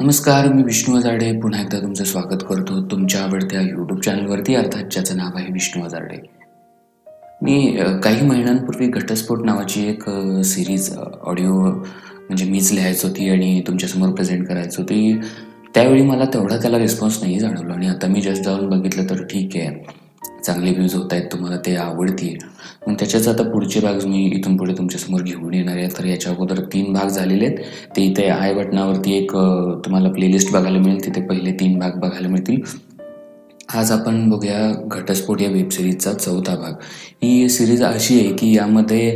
नमस्कार, मी विष्णू हजार्डे पुन्हा एकदा तुमचं स्वागत करतो तुमच्या आवडत्या यूट्यूब चॅनलवरती, अर्थात ज्याचं नाव आहे विष्णू हजार्डे. मी काही महिन्यांपूर्वी घटस्फोट नावाची एक सिरीज ऑडिओ म्हणजे मीच लिहायची होती आणि तुमच्यासमोर प्रेझेंट करायची होती. त्यावेळी मला तेवढा त्याला रिस्पॉन्स नाही जाणवला आणि आता मी जस्ट जाऊन बघितलं तर ठीक आहे, चांगले व्ह्यूज होत आहेत, तुम्हाला ते आवडते. मग त्याच्याच आता पुढचे भाग मी इथून पुढे तुमच्यासमोर घेऊन येणार आहे. तर याच्या अगोदर 3 भाग झालेले आहेत. ते इथे आय बटनावरती एक तुम्हाला प्लेलिस्ट बघायला मिळेल, तिथे पहिले 3 भाग बघायला मिळतील. आज आपण बघूया घटस्फोट या वेब सिरीजचा 4था भाग. ही सिरीज अशी आहे की यामध्ये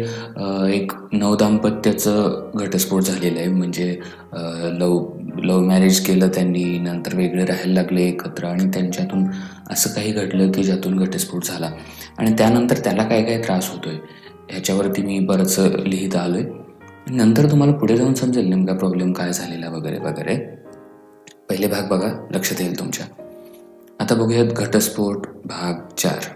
एक नवदाम्पत्याचं घटस्फोट झालेलं आहे. म्हणजे लव मॅरेज केलं त्यांनी, नंतर वेगळे राहायला लागले एकत्र आणि त्यांच्यातून असं काही घडलं की ज्यातून घटस्फोट झाला आणि त्यानंतर त्याला काय काय त्रास होतोय ह्याच्यावरती मी बरंचसं लिहित आलोय. नंतर तुम्हाला पुढे जाऊन समजेल नेमका प्रॉब्लेम काय झालेला वगैरे वगैरे. पहिले भाग बघा, लक्षात येईल तुमच्या. आता बघूयात घटस्फोट भाग 4.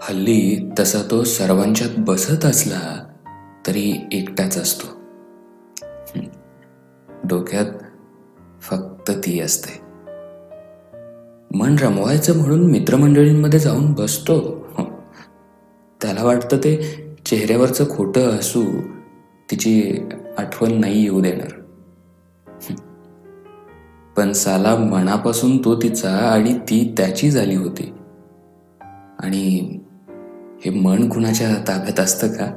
हल्ली तसा तो सर्वांच्यात बसत असला तरी एकटाच असतो. डोक्यात फक्त ती असते. मन रमवायचं म्हणून मित्रमंडळींमध्ये जाऊन बसतो. त्याला वाटतं ते चेहऱ्यावरचं खोटं हसू तिची आठवण नाही येऊ देणार. पण साला मनापासून तो तिचा आणि ती त्याची झाली होती. आणि हे मन कुणाच्या ताब्यात असतं का?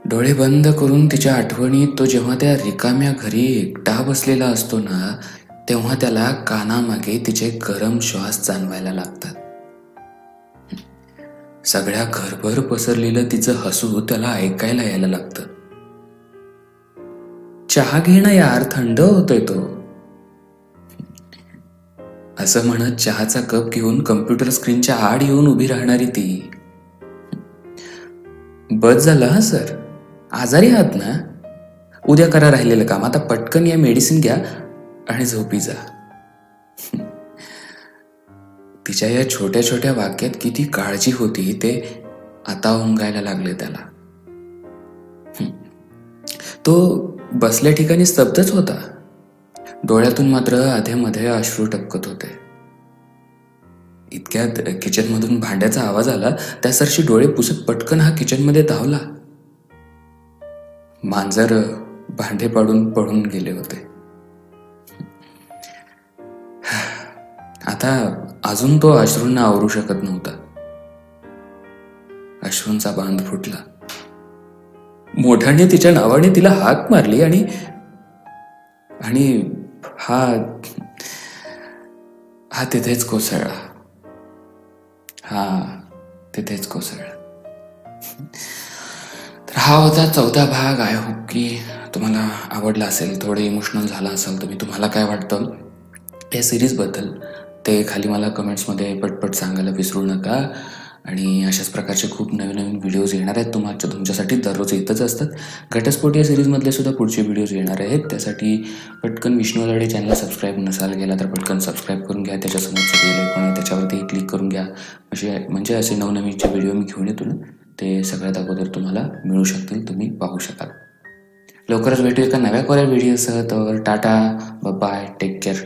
डोळे बंद करून तिच्या आठवणीत तो जेव्हा त्या रिकाम्या घरी एकटा बसलेला असतो ना, तेव्हा त्याला कानामागे तिचे गरम श्वास जाणवायला लागतात. सगळ्या घरभर पसरलेलं तिचं हसू त्याला ऐकायला यायला लागतं. चहा घेणं यार, थंड होतोय तो, असं म्हणत चहाचा कप घेऊन कम्प्युटर स्क्रीनच्या आड येऊन उभी राहणारी ती. बस झालं हा सर, आजारी आहात ना, उद्या करा राहिलेलं काम, आता पटकन या मेडिसिन घ्या आणि झोपी जा. तिच्या या छोट्या छोट्या वाक्यात किती काळजी होती ते आता उमगायला लागले त्याला. तो बसल्या ठिकाणी स्तब्धच होता. डोळ्यातून मात्र अधेमध्ये अश्रू टपकत होते. इतक्यात किचन मधून भांड्याचा आवाज आला. त्या सरशी डोळे पुसत पटकन हा किचन मध्ये धावला. मांजर भांडे पाडून पळून गेले होते. आता अजून तो अश्रूंना आवरू शकत नव्हता. अश्रूंचा बांध फुटला. मोठ्याने तिच्या नावाने तिला हाक मारली आणि हा तिथेच कोसळला. तर हा होता 4था भाग. आय होप की तुम्हाला आवडला असेल, थोडं इमोशनल झाला असेल तुम्ही. तुम्हाला काय वाटतं या सिरीजबद्दल ते खाली मला कमेंट्समध्ये पटपट सांगायला विसरू नका. आणि अशाच प्रकारचे खूप नवीन नवीन व्हिडिओज येणार आहेत तुमच्यासाठी, दररोज येतच असतात. घटस्फोट या सिरीजमधले सुद्धा पुढचे व्हिडिओज येणार आहेत. त्यासाठी पटकन विष्णू हजार्डे चॅनल सबस्क्राईब नसाल केला तर पटकन सबस्क्राईब करून घ्या. त्याच्यासमोरचं बेल आयकॉन आहे त्याच्यावरती क्लिक करून घ्या. म्हणजे असे नवनवीनचे व्हिडिओ मी घेऊन येतो ना, ते सगळ्यात अगोदर तुम्हाला मिळू शकतील, तुम्ही पाहू शकाल. लवकरच भेटू एका नव्या कोऱ्या व्हिडिओसह. तर टाटा, बाय, टेक केअर.